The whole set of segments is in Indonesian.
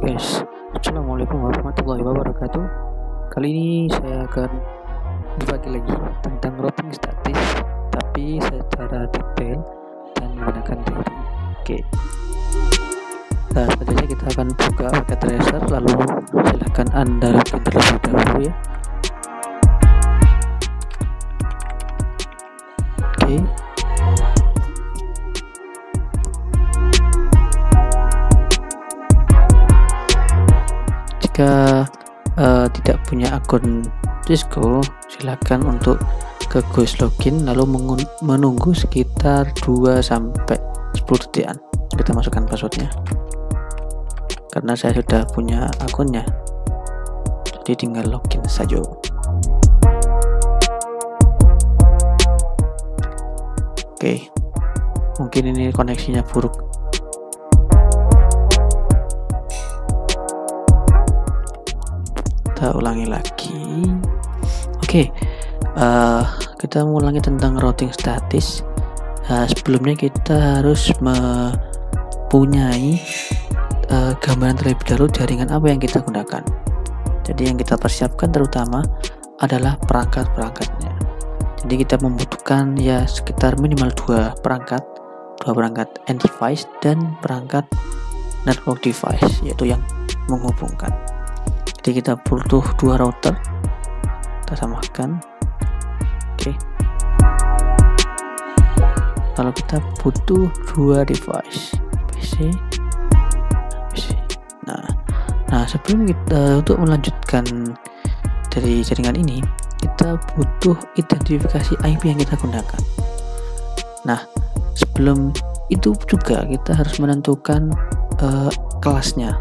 Oke guys, Assalamualaikum warahmatullahi wabarakatuh. Kali ini saya akan berbagi lagi tentang routing statis, tapi secara detail dan menggunakan teori. Oke. Nah, selanjutnya kita akan buka paket tracer, lalu silahkan Anda login terlebih dahulu ya. Oke. Jika tidak punya akun Cisco, silakan untuk ke Ghost Login lalu menunggu sekitar 2-10 detikan. Kita masukkan passwordnya. Karena saya sudah punya akunnya, jadi tinggal login saja. Oke, mungkin ini koneksinya buruk. Kita ulangi lagi. Oke, kita mengulangi tentang routing statis. Sebelumnya kita harus mempunyai gambaran terlebih dahulu jaringan apa yang kita gunakan. Jadi yang kita persiapkan terutama adalah perangkat-perangkatnya. Jadi kita membutuhkan ya sekitar minimal dua perangkat end device dan perangkat network device, yaitu yang menghubungkan. Jadi kita butuh dua router, kita samakan. Oke. Kalau kita butuh dua device, PC. Nah, sebelum kita untuk melanjutkan dari jaringan ini, kita butuh identifikasi IP yang kita gunakan. Nah, sebelum itu juga kita harus menentukan kelasnya.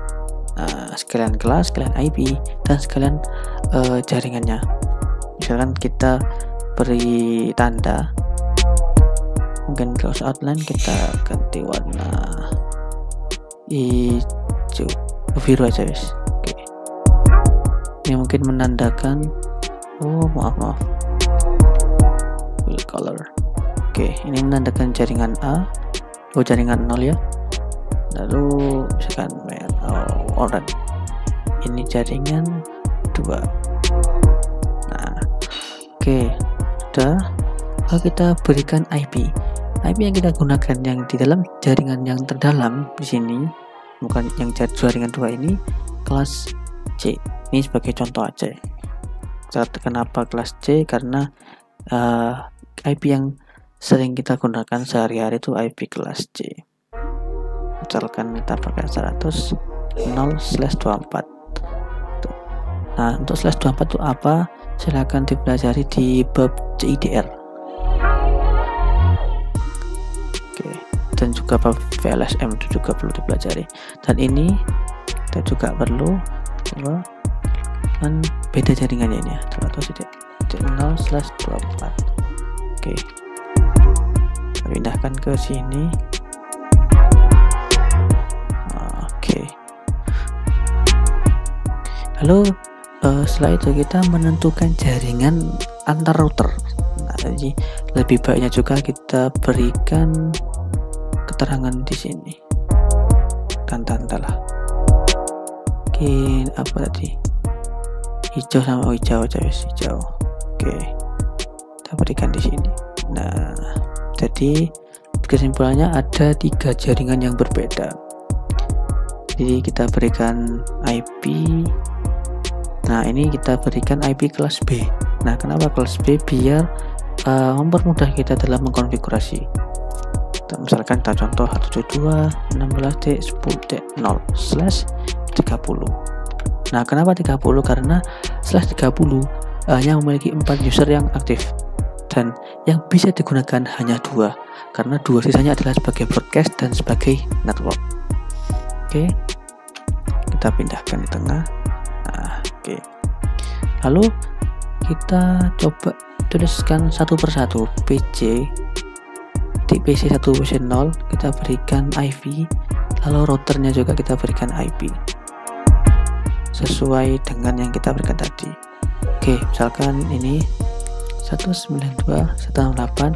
Sekalian kelas, sekalian IP, dan sekalian jaringannya. Misalkan kita beri tanda, mungkin kalau outline kita ganti warna hijau, biru aja guys. Oke. Ini mungkin menandakan maaf full color. Oke, ini menandakan jaringan A, jaringan 0 ya. Lalu misalkan orange, ini jaringan 2. Nah, oke, sudah. Lalu kita berikan IP yang kita gunakan yang di dalam jaringan yang terdalam di sini, bukan yang jaringan 2 ini, kelas C. Ini sebagai contoh aja. Kenapa kelas C? Karena IP yang sering kita gunakan sehari-hari itu IP kelas C. Misalkan kita pakai 100.0/24. Nah, untuk /24 itu apa? Silahkan dipelajari di bab CIDR. Oke, dan juga bab VLSM itu juga perlu dipelajari. Dan ini kita juga perlu kan beda jaringannya ini ya, 100.0/24. Oke, kita pindahkan ke sini. Lalu setelah itu kita menentukan jaringan antar router. Nah, jadi lebih baiknya juga kita berikan keterangan di sini. Tanda lah. Mungkin apa tadi? Hijau sama hijau aja guys, hijau. Oke. Kita berikan di sini. Nah, jadi kesimpulannya ada 3 jaringan yang berbeda. Jadi kita berikan IP. Nah, ini kita berikan IP kelas B. Nah, kenapa kelas B? Biar mempermudah kita dalam mengkonfigurasi. Misalkan kita contoh 172.16.10.0/30. Nah, kenapa 30? Karena /30 hanya memiliki 4 user yang aktif dan yang bisa digunakan hanya 2, karena 2 sisanya adalah sebagai broadcast dan sebagai network. Oke, kita pindahkan di tengah. Nah, oke. Lalu kita coba tuliskan satu persatu. PC 1.0 kita berikan IP, lalu routernya juga kita berikan IP sesuai dengan yang kita berikan tadi. Oke, misalkan ini 192.168,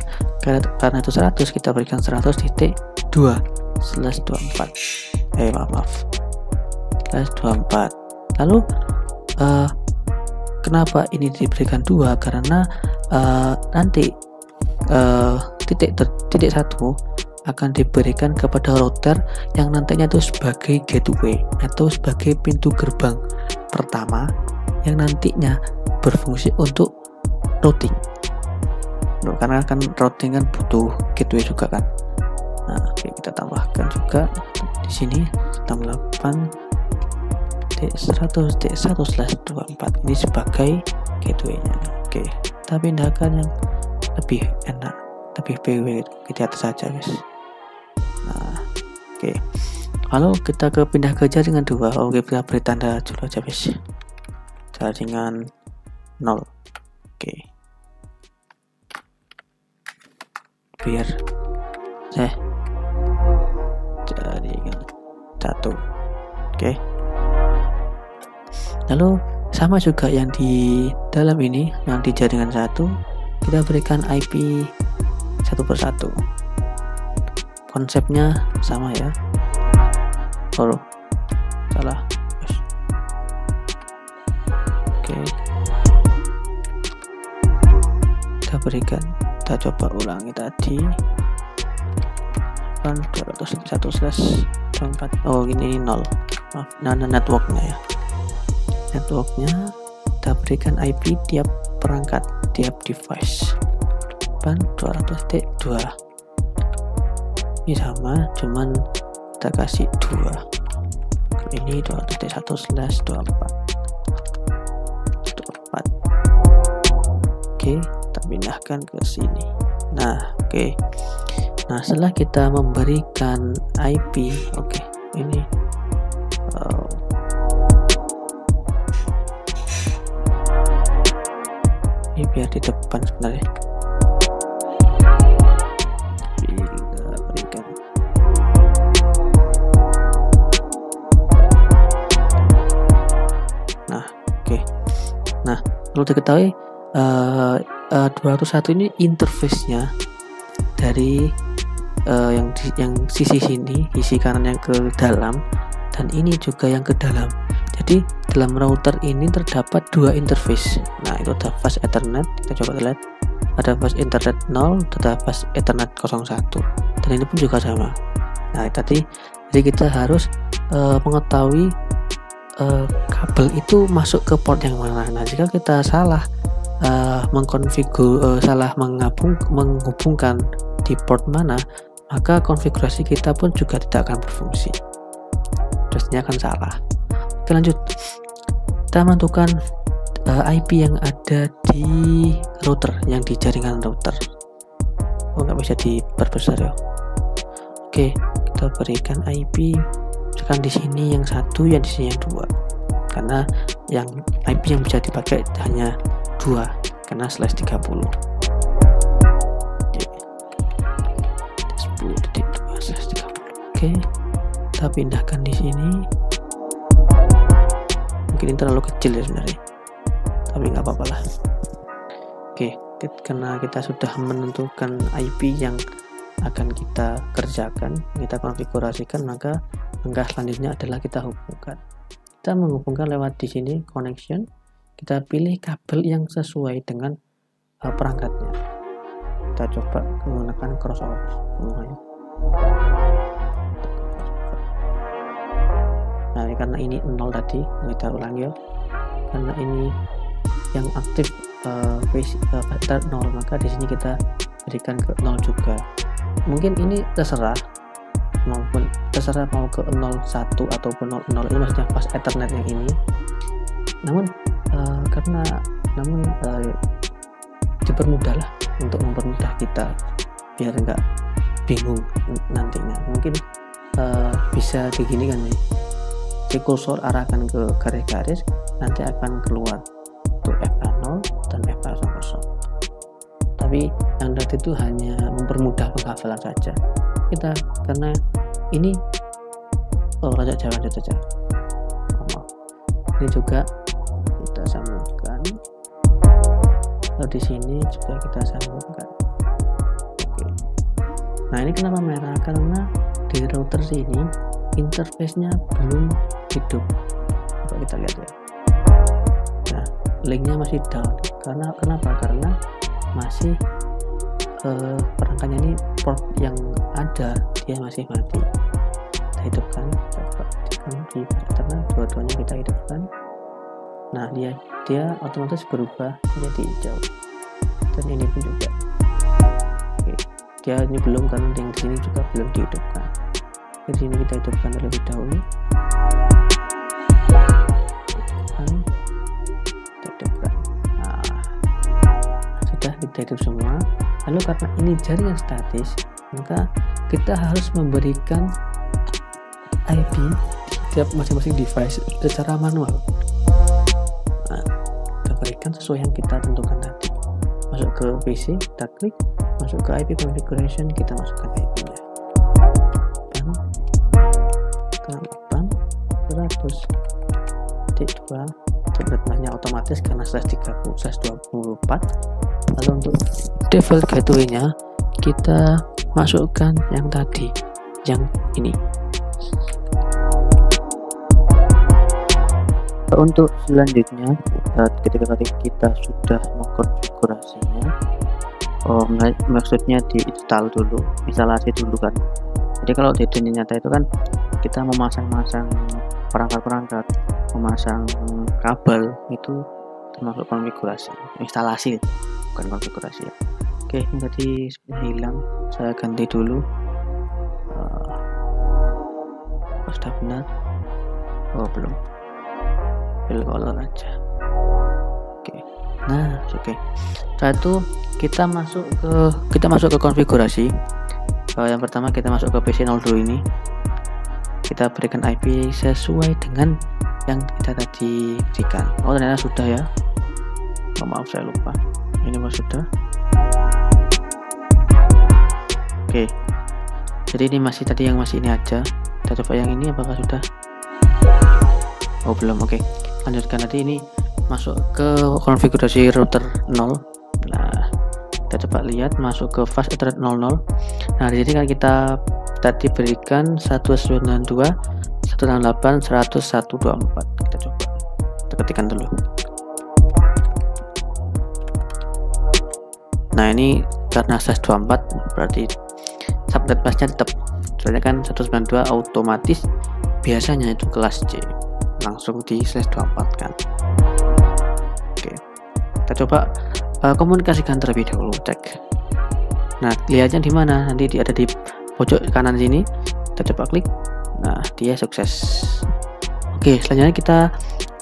karena itu 100 kita berikan 100.2/24. Maaf. 31/24. Lalu kenapa ini diberikan 2? Karena nanti titik 1 akan diberikan kepada router yang nantinya itu sebagai gateway atau sebagai pintu gerbang pertama yang nantinya berfungsi untuk routing. Karena kan routing kan butuh gateway juga kan. Nah, oke, kita tambahkan juga di sini 68.100.1/24 ini sebagai gateway-nya. Oke, kita pindahkan yang lebih enak, lebih PW kita atas saja guys. Nah, oke, kalau kita pindah ke jaringan 2, oke, kita beri tanda dulu aja guys, jaringan 0. Oke, biar jaringan 1. Oke, lalu sama juga yang di dalam ini, yang di jaringan 1 kita berikan IP 1/1. Konsepnya sama ya. Oh, salah. Oke, kita berikan, kita coba ulangi tadi kan 201/24. oh ini 0, maaf, nah networknya ya, networknya kita berikan IP tiap perangkat, tiap device. 200.2 ini sama, cuman kita kasih 2. Ini 200.1/24. Oke, kita pindahkan ke sini. Nah, oke. Nah, setelah kita memberikan IP, oke, ini ini biar di depan sebenarnya. Kita berikan. Nah, oke. Nah, perlu diketahui 201 ini interface-nya dari yang sisi sini, sisi kanan yang ke dalam, dan ini juga yang ke dalam. Jadi dalam router ini terdapat 2 interface. Nah, itu ada fast Ethernet, kita coba lihat, ada fast Ethernet 0, ada fast Ethernet 01, dan ini pun juga sama. Nah, jadi kita harus mengetahui kabel itu masuk ke port yang mana. Nah, jika kita salah salah menghubungkan di port mana, maka konfigurasi kita pun juga tidak akan berfungsi, terusnya akan salah. Oke, lanjut, kita menentukan IP yang ada di router, yang di jaringan router. Oh, nggak bisa diperbesar ya. Oke, kita berikan IP, misalkan di sini yang 1, yang di sini yang 2, karena yang IP yang bisa dipakai hanya 2 karena /30. Oke, kita pindahkan di sini. Mungkin ini terlalu kecil ya sebenarnya, tapi nggak apa-apa lah. Oke, karena kita sudah menentukan IP yang akan kita kerjakan, kita konfigurasikan, maka langkah selanjutnya adalah kita hubungkan. Kita menghubungkan lewat di sini connection. Kita pilih kabel yang sesuai dengan perangkatnya. Kita coba menggunakan crossover semuanya. Nah, karena ini 0 tadi, kita ulangi ya. Karena ini yang aktif factor 0, maka di sini kita berikan ke 0 juga. Mungkin ini terserah, maupun terserah mau ke 01 ataupun 00, ini maksudnya pas Ethernet yang ini. Namun dipermudah lah, untuk mempermudah kita biar enggak bingung nantinya. Mungkin bisa begini kan nih, si kursor arahkan ke garis-garis, nanti akan keluar untuk FA0 dan FA0. Tapi yang tadi itu hanya mempermudah penghafalan saja kita, karena ini lanjut saja. Ini juga kita sambungkan, lalu di sini juga kita sambungkan. Oke. Nah, ini kenapa merah? Karena di router sini interface-nya belum hidup, coba kita lihat ya. Nah, linknya masih down. Kenapa? Karena masih perangkatnya ini port yang ada dia masih mati. Kita hidupkan, coba di karena dua-duanya kita hidupkan. Nah, dia otomatis berubah menjadi hijau. Dan ini pun juga. Oke, dia ini belum, karena yang di sini juga belum dihidupkan. Di sini kita hidupkan terlebih dahulu. Hidupkan. Nah, sudah kita hidup semua. Lalu karena ini jaringan statis, maka kita harus memberikan IP di tiap masing-masing device secara manual. Nah, kita berikan sesuai yang kita tentukan tadi. Masuk ke PC, kita klik, masuk ke IP configuration, kita masukkan IP-nya. 100.2 subnetnya otomatis karena /24. Lalu untuk default gateway-nya kita masukkan yang tadi, yang ini. Untuk selanjutnya, ketika kita sudah mengkonfigurasinya, maksudnya diinstal dulu, instalasi dulu kan. Jadi kalau di dunia nyata itu kan kita memasang-masang perangkat-perangkat, memasang kabel, itu termasuk konfigurasi, instalasi, bukan konfigurasi ya. Oke, ini tadi hilang, saya ganti dulu. Sudah benar? Oh belum, fill color aja. Oke, nah oke. Setelah itu kita masuk ke konfigurasi. Yang pertama kita masuk ke PC02 ini, kita berikan IP sesuai dengan yang kita tadi berikan. Oh ternyata sudah ya. Oh, maaf saya lupa. Ini sudah. Oke. Jadi ini masih tadi yang masih ini aja. Kita coba yang ini apakah sudah? Oh belum. Oke. Lanjutkan, nanti ini masuk ke konfigurasi router 0. Nah, kita coba lihat masuk ke fast ethernet 00. Nah, di sini kan kita tadi berikan 192.168.101.24. Kita coba kita ketikkan dulu. Nah, ini karena /24 berarti subnet busnya tetap, soalnya kan 192 otomatis biasanya itu kelas C langsung di /24 kan. Oke, kita coba komunikasikan terlebih dahulu, cek. Nah, lihatnya di mana? Nanti ada di pojok kanan sini. Kita coba klik. Nah, dia sukses. Oke, selanjutnya kita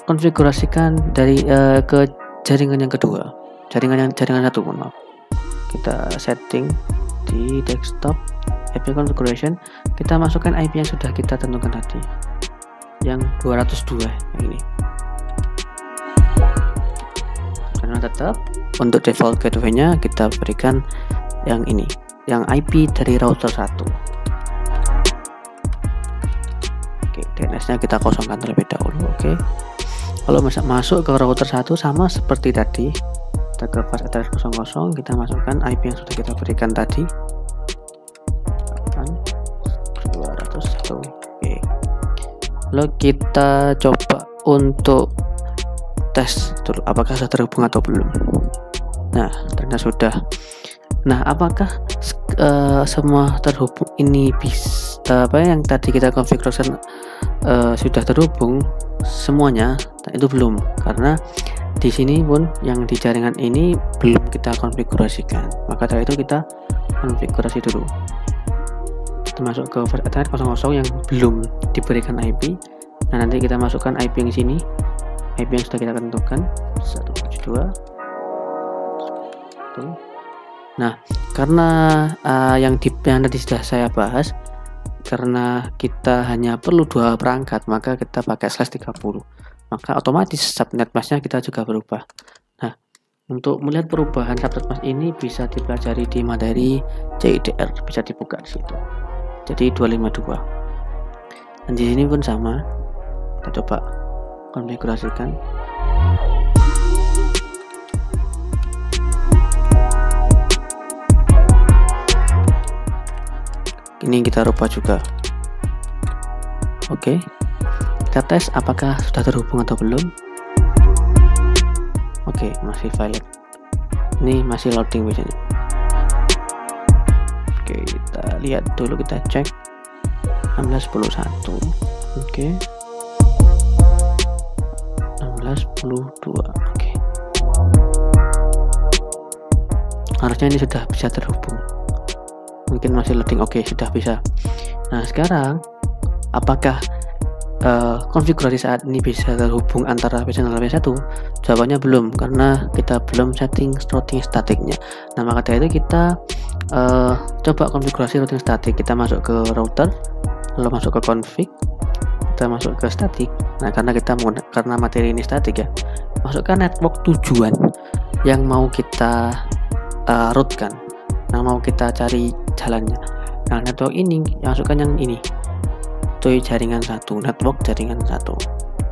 konfigurasikan dari ke jaringan yang kedua, jaringan satu, maaf. Kita setting di desktop, IP configuration, kita masukkan IP yang sudah kita tentukan tadi, yang 202 yang ini. Karena tetap untuk default gateway-nya kita berikan yang ini, yang IP dari router 1. Oke, DNS-nya kita kosongkan terlebih dahulu. Oke, kalau masuk ke router 1 sama seperti tadi, kita ke fast ethernet 00, kita masukkan IP yang sudah kita berikan tadi, 201. Oke, lalu kita coba untuk tes dulu apakah sudah terhubung atau belum. Nah, ternyata sudah. Nah, apakah semua terhubung ini bisa apa yang tadi kita konfigurasikan sudah terhubung semuanya? Nah, itu belum, karena di sini pun yang di jaringan ini belum kita konfigurasikan. Maka dari itu kita konfigurasi dulu. Kita masuk ke fast ethernet 00 yang belum diberikan IP. Nah, nanti kita masukkan IP yang sini, IP yang sudah kita tentukan 172. Nah, karena yang tadi sudah saya bahas, karena kita hanya perlu 2 perangkat, maka kita pakai /30, maka otomatis subnet masknya kita juga berubah. Nah, untuk melihat perubahan subnet mask ini bisa dipelajari di materi CIDR, bisa dibuka di situ. Jadi 252. Dan di sini pun sama. Kita coba konfigurasikan. Ini kita rubah juga. Oke. Kita tes apakah sudah terhubung atau belum. Oke, masih valid. Ini masih loading biasanya. Oke, kita lihat dulu, kita cek 16.11. Oke, 16.22. Oke, harusnya ini sudah bisa terhubung. Mungkin masih loading. Oke, sudah bisa. Nah, sekarang apakah konfigurasi saat ini bisa terhubung antara PS0 dan PS1? Jawabannya belum, karena kita belum setting routing statiknya. Nah, maka dari itu kita coba konfigurasi routing statik. Kita masuk ke router, lalu masuk ke config, kita masuk ke statik. Nah, karena materi ini statik ya, masukkan network tujuan yang mau kita routekan, yang mau kita cari jalannya. Nah, network ini masukkan yang ini, itu jaringan 1, network jaringan 1.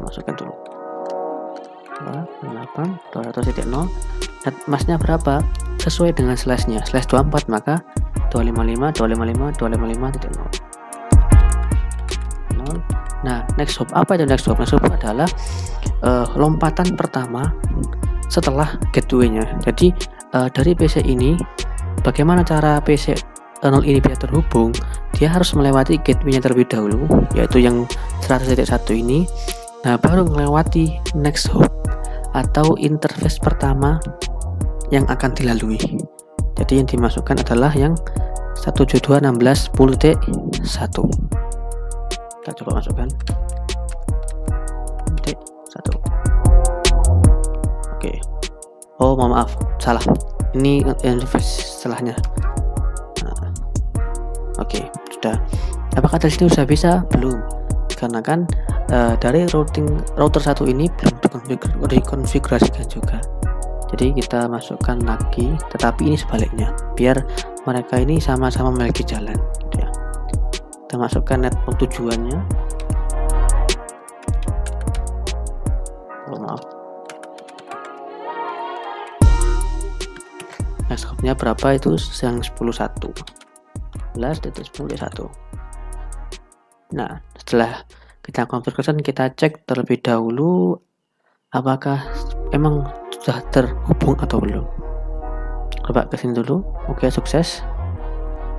Masukkan dulu 208.200.0. masnya berapa sesuai dengan slashnya, slash 24, maka 255.255.255.0. Nah, next hop, apa itu next hop? Next hop adalah lompatan pertama setelah gateway-nya. Jadi dari PC ini, bagaimana cara PC 0 ini bisa terhubung? Dia harus melewati gateway-nya terlebih dahulu, yaitu yang 100.1 ini. Nah, baru melewati next hop atau interface pertama yang akan dilalui. Jadi yang dimasukkan adalah yang 172.16.10.1. Kita coba masukkan 1. Oke. Oh, maaf, salah. Ini interface setelahnya. Oke, sudah. Apakah dari sini sudah bisa? Belum, karena kan dari router 1 ini belum dikonfigurasikan juga. Jadi kita masukkan lagi, tetapi ini sebaliknya, biar mereka ini sama-sama memiliki jalan, gitu ya. Kita masukkan network tujuannya. Oh, maaf. Next hopnya berapa itu? Yang 10.1. 11.10.1. Nah, setelah kita konfigurasi, kita cek terlebih dahulu apakah emang sudah terhubung atau belum. Coba ke sini dulu. Oke, sukses.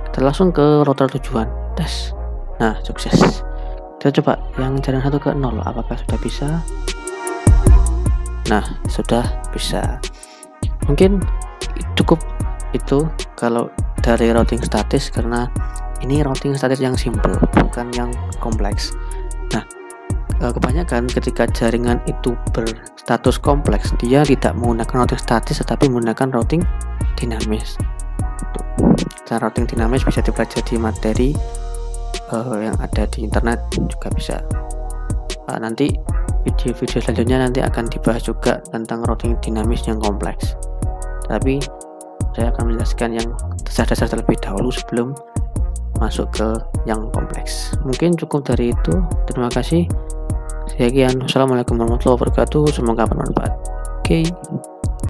Kita langsung ke router tujuan, tes. Nah, sukses. Kita coba yang jaringan 1 ke 0, apakah sudah bisa? Nah, sudah bisa. Mungkin cukup itu kalau dari routing statis, karena ini routing statis yang simple, bukan yang kompleks. Nah, kebanyakan ketika jaringan itu berstatus kompleks, dia tidak menggunakan routing statis tetapi menggunakan routing dinamis. Cara routing dinamis bisa dipelajari di materi yang ada di internet juga bisa. Nanti video-video selanjutnya nanti akan dibahas juga tentang routing dinamis yang kompleks, tapi saya akan menjelaskan yang dasar-dasar terlebih dahulu sebelum masuk ke yang kompleks. Mungkin cukup dari itu. Terima kasih. Sekian. Wassalamualaikum warahmatullahi wabarakatuh. Semoga bermanfaat. Oke.